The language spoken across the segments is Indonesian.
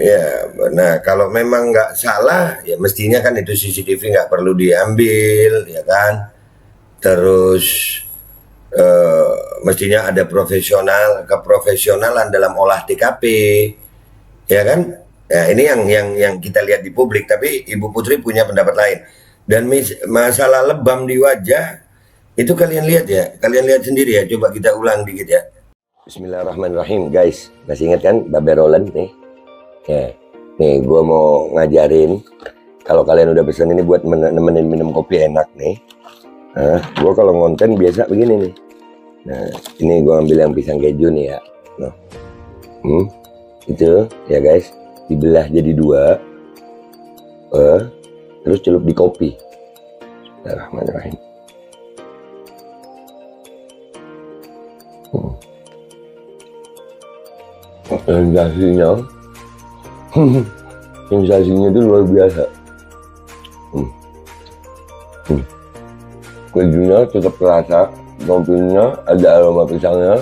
Ya, nah kalau memang nggak salah, ya mestinya kan itu CCTV nggak perlu diambil, ya kan? Terus mestinya ada keprofesionalan dalam olah TKP, ya kan? Ya, ini yang kita lihat di publik. Tapi Ibu Putri punya pendapat lain. Dan masalah lebam di wajah itu kalian lihat ya, kalian lihat sendiri ya. Coba kita ulang dikit ya. Bismillahirrahmanirrahim, guys. Masih ingat kan Babe Roland nih? Ya, nih gue mau ngajarin. Kalau kalian udah pesan ini buat nemenin minum kopi enak nih. Nah, gue kalau ngonten biasa begini nih. Nah, ini gue ambil yang pisang keju nih ya. Nah, itu ya guys, dibelah jadi dua, terus celup di kopi. Bismillahirrahmanirrahim. Sensasinya itu luar biasa. Kejunya tetap terasa, kopinya ada aroma pisangnya.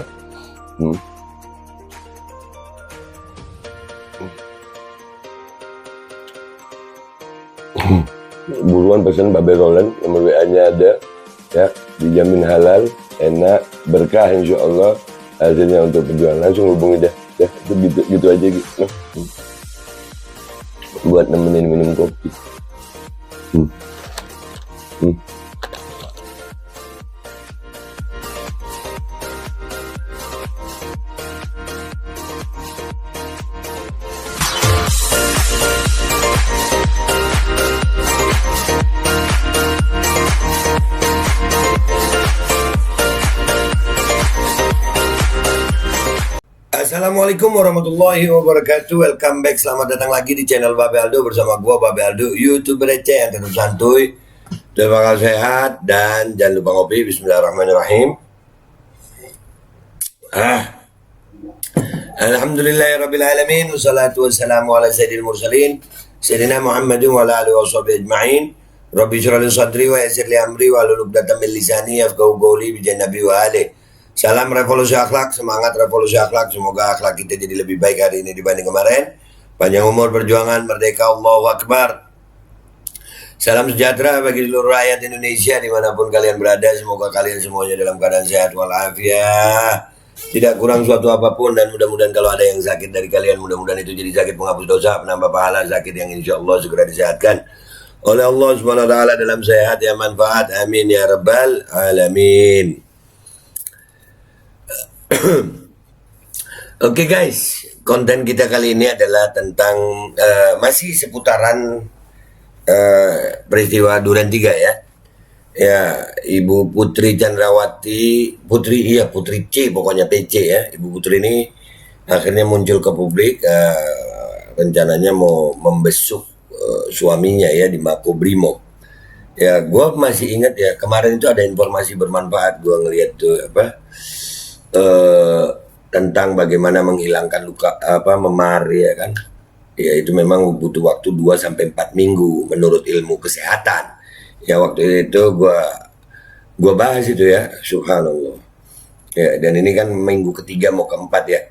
Buruan pesan Babe Roland, nomor WA-nya ada ya, dijamin halal, enak, berkah insya Allah hasilnya untuk perjuangan. Langsung hubungi dah ya, itu gitu aja gitu. Buat nemenin minum kopi. Assalamualaikum warahmatullahi wabarakatuh. Welcome back, selamat datang lagi di channel Babe Aldo bersama gua Babe Aldo, YouTuber receh yang tetap santuy, dan bakal sehat, dan jangan lupa ngopi. Bismillahirrahmanirrahim. Alhamdulillahirrabbilalamin. Wassalatu wassalamu ala sayyidil mursalin Sayyidina Muhammadin wa ala alihi wa sahbihi ajma'in. Rabbi syrah li sadri wa yassir li amri wa hlul 'uqdatam min lisani yafqahu qawli bi nabi wa alihi. Salam revolusi akhlak, semangat revolusi akhlak. Semoga akhlak kita jadi lebih baik hari ini dibanding kemarin. Panjang umur, perjuangan, merdeka, Allahu Akbar. Salam sejahtera bagi seluruh rakyat Indonesia dimanapun kalian berada. Semoga kalian semuanya dalam keadaan sehat walafiat, tidak kurang suatu apapun. Dan mudah-mudahan kalau ada yang sakit dari kalian, mudah-mudahan itu jadi sakit penghapus dosa, penambah pahala, sakit yang insya Allah segera disehatkan oleh Allah Subhanahu wa Ta'ala dalam sehat yang manfaat. Amin ya rabbal alamin. Oke guys, konten kita kali ini adalah tentang masih seputaran peristiwa Duren 3 ya. Ya, Ibu Putri Chandrawati, Putri C, pokoknya PC ya. Ibu Putri ini akhirnya muncul ke publik, rencananya mau membesuk suaminya ya di Makobrimob. Ya, gue masih ingat ya, kemarin itu ada informasi bermanfaat, gue ngeliat tuh tentang bagaimana menghilangkan luka memar ya kan. Ya itu memang butuh waktu 2-4 minggu menurut ilmu kesehatan. Ya waktu itu gua bahas itu ya, subhanallah. Ya, dan ini kan minggu ketiga mau keempat ya.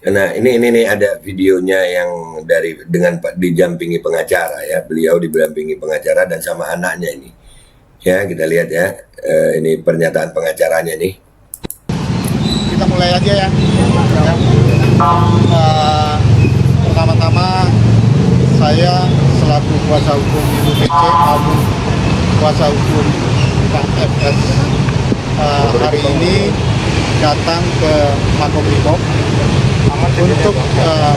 Nah, ini ada videonya yang dengan didampingi pengacara ya. Beliau didampingi pengacara dan sama anaknya ini. Ya, kita lihat ya. Ini pernyataan pengacaranya nih. Kita mulai aja ya. Pertama-tama saya selaku kuasa hukum Ibu PC maupun kuasa hukum Bang FS hari ini datang ke Makobrimob untuk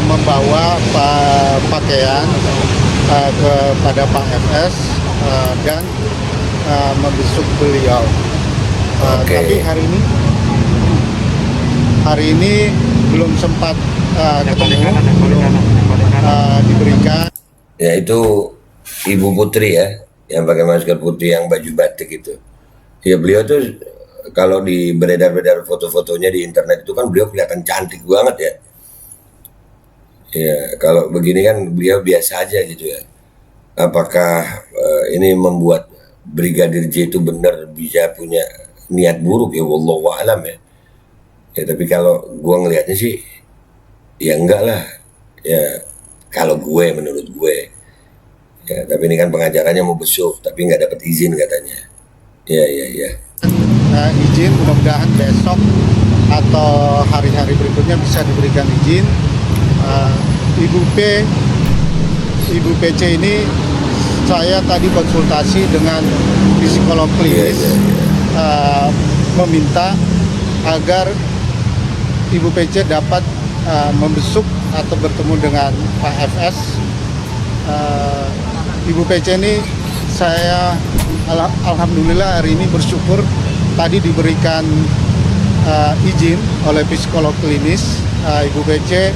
membawa pakaian kepada Pak FS dan membesuk beliau. Tapi hari ini belum sempat ketemu, belum diberikan. Ya itu Ibu Putri ya, yang pakai masker putih, yang baju batik itu. Ya beliau tuh kalau beredar-beredar foto-fotonya di internet itu kan beliau kelihatan cantik banget ya. Ya kalau begini kan beliau biasa aja gitu ya. Apakah ini membuat Brigadir J itu benar bisa punya niat buruk ya, wallahu a'lam ya. Ya tapi kalau gua ngelihatnya sih ya enggak lah ya, Kalau gue, menurut gue. Ya, tapi ini kan pengacaranya mau besuk, tapi nggak dapat izin katanya. Iya. Izin, mudah-mudahan besok atau hari-hari berikutnya bisa diberikan izin. Ibu PC ini saya tadi konsultasi dengan psikolog klinis, meminta agar Ibu PC dapat membesuk atau bertemu dengan Pak FS. Ibu PC ini saya alhamdulillah hari ini bersyukur tadi diberikan izin oleh psikolog klinis. Ibu PC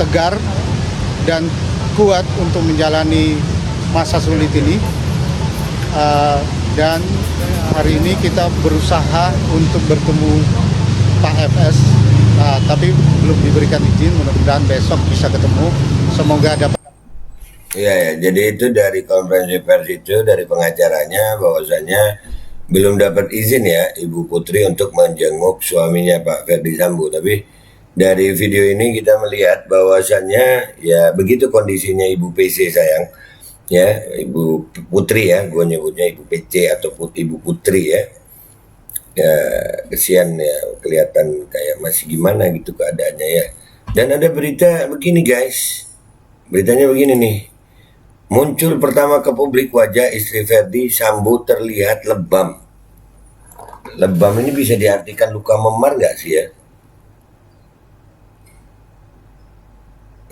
tegar dan kuat untuk menjalani masa sulit ini, dan hari ini kita berusaha untuk bertemu Pak FS, tapi belum diberikan izin. Mudah-mudahan besok bisa ketemu, semoga dapat. Iya, jadi itu dari konferensi pers itu dari pengacaranya bahwasanya belum dapat izin ya Ibu Putri untuk menjenguk suaminya Pak Ferdi Sambo. Tapi dari video ini kita melihat bahwasannya ya begitu kondisinya Ibu PC sayang, ya Ibu Putri ya, gue nyebutnya Ibu PC atau Ibu Putri ya. Ya kesian ya, kelihatan kayak masih gimana gitu keadaannya ya. Dan ada berita begini guys, beritanya begini nih. Muncul pertama ke publik wajah istri Ferdi Sambo terlihat lebam. Lebam ini bisa diartikan luka memar nggak sih ya?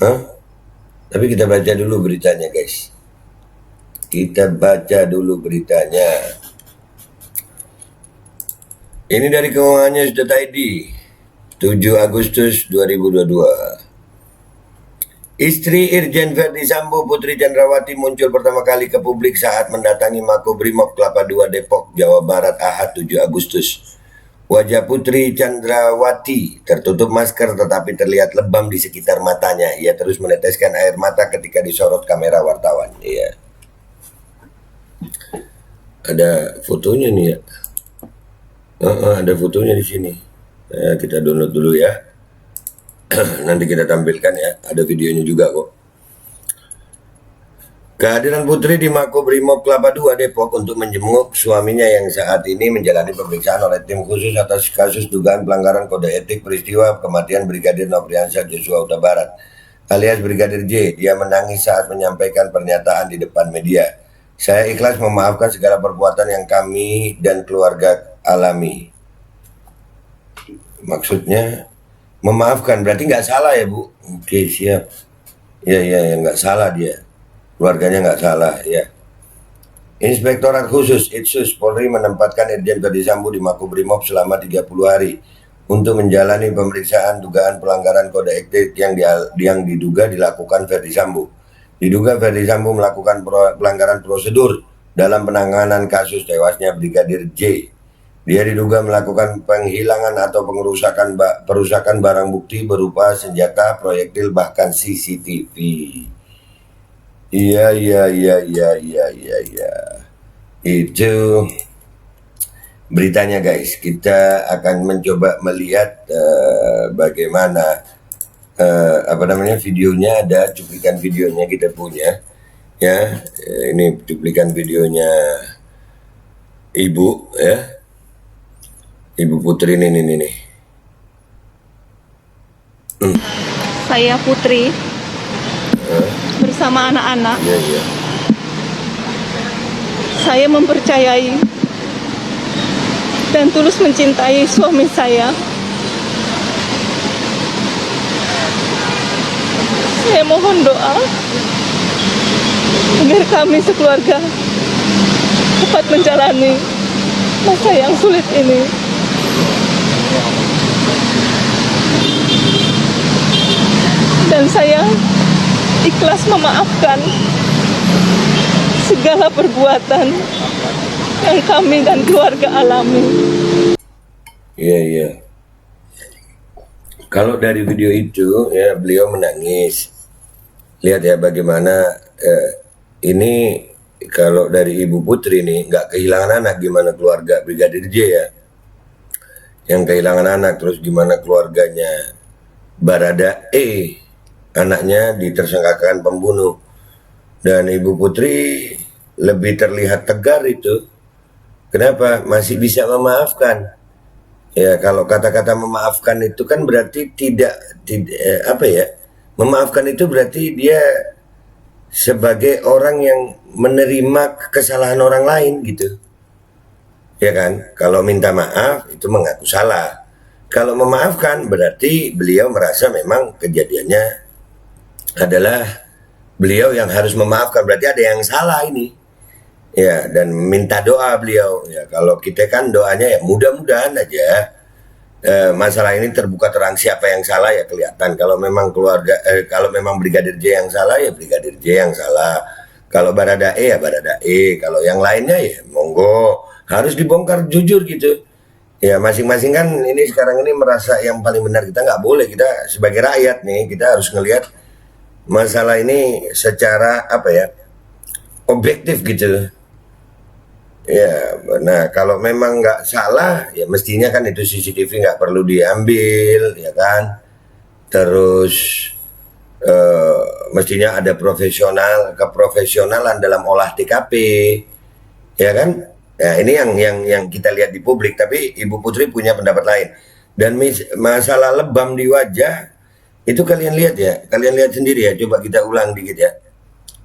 Hah? Tapi kita baca dulu beritanya guys. Kita baca dulu beritanya. Ini dari keuangannya Sudah.id 7 Agustus 2022. Istri Irjen Ferdi Sambo, Putri Chandrawati muncul pertama kali ke publik saat mendatangi Makobrimob Kelapa II Depok, Jawa Barat Ahad 7 Agustus. Wajah Putri Chandrawati tertutup masker tetapi terlihat lebam di sekitar matanya. Ia terus meneteskan air mata ketika disorot kamera wartawan. Iya. Ada fotonya nih ya. Ada fotonya di sini. Kita download dulu ya. Nanti kita tampilkan ya, ada videonya juga kok. Kehadiran Putri di Makobrimob Kelapa II Depok untuk menjenguk suaminya yang saat ini menjalani pemeriksaan oleh tim khusus atas kasus dugaan pelanggaran kode etik peristiwa kematian Brigadir Nofriansah Joshua Huta Barat alias Brigadir J. Dia menangis saat menyampaikan pernyataan di depan media. Saya ikhlas memaafkan segala perbuatan yang kami dan keluarga alami. Maksudnya memaafkan, berarti nggak salah ya Bu? Oke siap. Ya nggak salah dia. Keluarganya nggak salah ya. Inspektorat Khusus Itsus Polri menempatkan Irjen Ferdi Sambo di Makobrimob selama 30 hari untuk menjalani pemeriksaan dugaan pelanggaran kode etik yang diduga dilakukan Ferdi Sambo. Diduga Ferdi Sambo melakukan pelanggaran prosedur dalam penanganan kasus tewasnya Brigadir J. Dia diduga melakukan penghilangan atau perusakan barang bukti berupa senjata, proyektil, bahkan CCTV. Iya. Itu beritanya guys. Kita akan mencoba melihat bagaimana videonya. Ada cuplikan videonya kita punya. Ya, ini cuplikan videonya Ibu ya. Ibu Putri ini nih. Saya Putri bersama anak-anak. Iya. Saya mempercayai dan tulus mencintai suami saya. Saya mohon doa agar kami sekeluarga dapat menjalani masa yang sulit ini. Dan saya ikhlas memaafkan segala perbuatan yang kami dan keluarga alami. Iya. Kalau dari video itu ya beliau menangis. Lihat ya bagaimana ini kalau dari Ibu Putri nih nggak kehilangan anak, gimana keluarga Brigadir J ya yang kehilangan anak, terus gimana keluarganya Barada E anaknya ditersangkakan pembunuh. Dan Ibu Putri lebih terlihat tegar itu. Kenapa? Masih bisa memaafkan. Ya, kalau kata-kata memaafkan itu kan berarti apa ya? Memaafkan itu berarti dia sebagai orang yang menerima kesalahan orang lain gitu. Ya kan? Kalau minta maaf itu mengaku salah. Kalau memaafkan berarti beliau merasa memang kejadiannya adalah beliau yang harus memaafkan, berarti ada yang salah ini. Ya, dan minta doa beliau. Ya, kalau kita kan doanya ya mudah-mudahan aja masalah ini terbuka terang, siapa yang salah ya kelihatan. Kalau memang kalau memang Brigadir J yang salah ya Brigadir J yang salah. Kalau Baradae ya Baradae. Kalau yang lainnya ya monggo, harus dibongkar jujur gitu. Ya masing-masing kan ini sekarang ini merasa yang paling benar, kita nggak boleh. Kita sebagai rakyat nih, kita harus ngelihat masalah ini secara apa ya, objektif gitu. Ya, nah kalau memang nggak salah ya mestinya kan itu CCTV nggak perlu diambil, ya kan. Terus mestinya ada keprofesionalan dalam olah TKP, ya kan. Ya ini yang kita lihat di publik, tapi Ibu Putri punya pendapat lain. Dan masalah lebam di wajah itu kalian lihat ya, kalian lihat sendiri ya. Coba kita ulang dikit ya,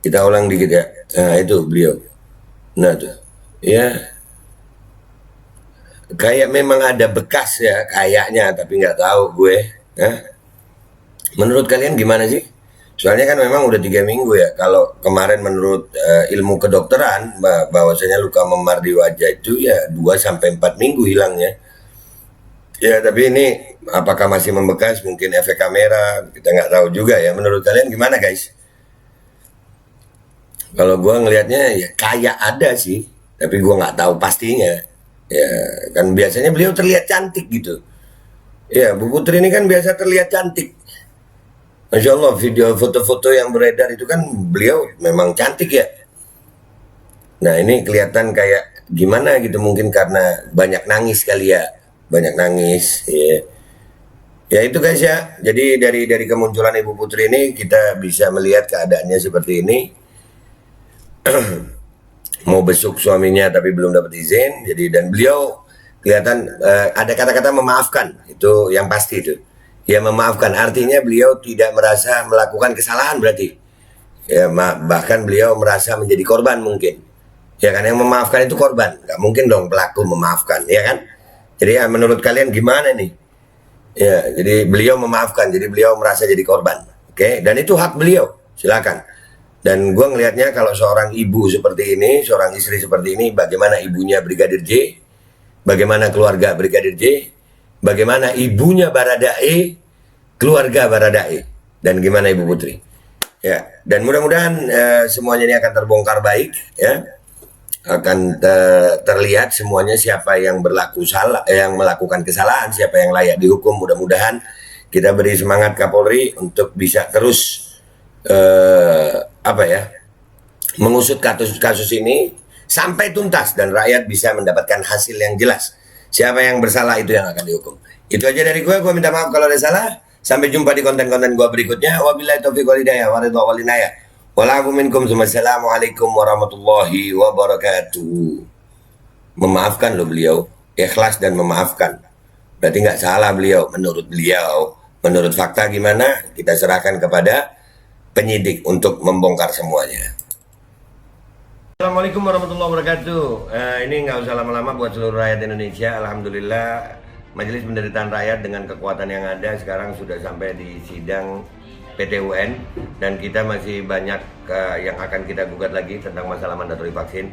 kita ulang dikit ya. Nah itu beliau, nah tuh. Ya, kayak memang ada bekas ya, kayaknya, tapi nggak tahu gue. Menurut kalian gimana sih? Soalnya kan memang udah 3 minggu ya. Kalau kemarin menurut ilmu kedokteran bahwasanya luka memar di wajah itu ya 2-4 minggu hilangnya. Ya tapi ini apakah masih membekas? Mungkin efek kamera, kita nggak tahu juga ya. Menurut kalian gimana guys? Kalau gue ngelihatnya ya kayak ada sih, tapi gue nggak tahu pastinya. Ya kan biasanya beliau terlihat cantik gitu. Ya Bu Putri ini kan biasa terlihat cantik. Masya Allah, video foto-foto yang beredar itu kan beliau memang cantik ya. Nah ini kelihatan kayak gimana gitu, mungkin karena banyak nangis kali ya, banyak nangis. Ya, ya itu guys ya. Jadi dari kemunculan Ibu Putri ini kita bisa melihat keadaannya seperti ini. Mau besuk suaminya tapi belum dapat izin. Jadi dan beliau kelihatan ada kata-kata memaafkan, itu yang pasti itu. Ya memaafkan artinya beliau tidak merasa melakukan kesalahan berarti. Ya bahkan beliau merasa menjadi korban mungkin. Ya kan yang memaafkan itu korban, nggak mungkin dong pelaku memaafkan, ya kan? Jadi ya menurut kalian gimana nih? Ya jadi beliau memaafkan, jadi beliau merasa jadi korban. Oke, dan itu hak beliau, silakan. Dan gue ngelihatnya kalau seorang ibu seperti ini, seorang istri seperti ini, bagaimana ibunya Brigadir J, bagaimana keluarga Brigadir J, bagaimana ibunya Baradae, keluarga Baradae, dan gimana Ibu Putri. Ya, dan mudah-mudahan semuanya ini akan terbongkar baik, ya. Akan terlihat semuanya siapa yang berlaku salah, yang melakukan kesalahan, siapa yang layak dihukum. Mudah-mudahan kita beri semangat Kapolri untuk bisa terus mengusut kasus ini sampai tuntas dan rakyat bisa mendapatkan hasil yang jelas. Siapa yang bersalah itu yang akan dihukum. Itu aja dari gue minta maaf kalau ada salah. Sampai jumpa di konten-konten gue berikutnya. Wabillahi taufiq wal hidayah wa ridha wal inayah. Walakum minkum. Assalamualaikum warahmatullahi wabarakatuh. Memaafkan loh beliau, ikhlas dan memaafkan. Berarti nggak salah beliau. Menurut beliau, menurut fakta gimana? Kita serahkan kepada penyidik untuk membongkar semuanya. Assalamualaikum warahmatullahi wabarakatuh. Ini nggak usah lama-lama buat seluruh rakyat Indonesia. Alhamdulillah Majelis Penderitaan Rakyat dengan kekuatan yang ada sekarang sudah sampai di sidang PT UN, dan kita masih banyak yang akan kita gugat lagi tentang masalah mandatori vaksin.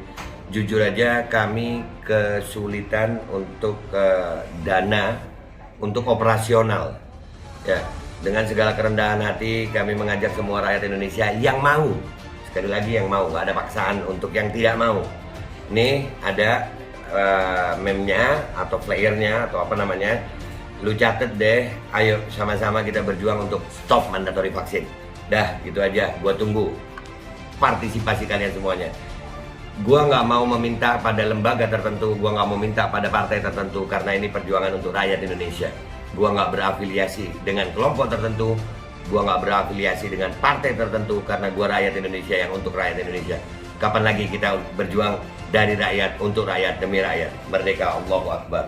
Jujur aja kami kesulitan untuk dana untuk operasional. Ya, dengan segala kerendahan hati kami mengajak semua rakyat Indonesia yang mau, sekali lagi yang mau, nggak ada paksaan untuk yang tidak mau. Nih ada meme-nya atau flyernya atau apa namanya, lu catet deh, ayo sama-sama kita berjuang untuk stop mandatori vaksin. Dah gitu aja, gua tunggu partisipasi kalian semuanya. Gua nggak mau meminta pada lembaga tertentu, gua nggak mau minta pada partai tertentu, karena ini perjuangan untuk rakyat Indonesia. Gua nggak berafiliasi dengan kelompok tertentu, Gua nggak berafiliasi dengan partai tertentu karena gua rakyat Indonesia yang untuk rakyat Indonesia. Kapan lagi kita berjuang dari rakyat untuk rakyat demi rakyat? Merdeka, Allahu Akbar.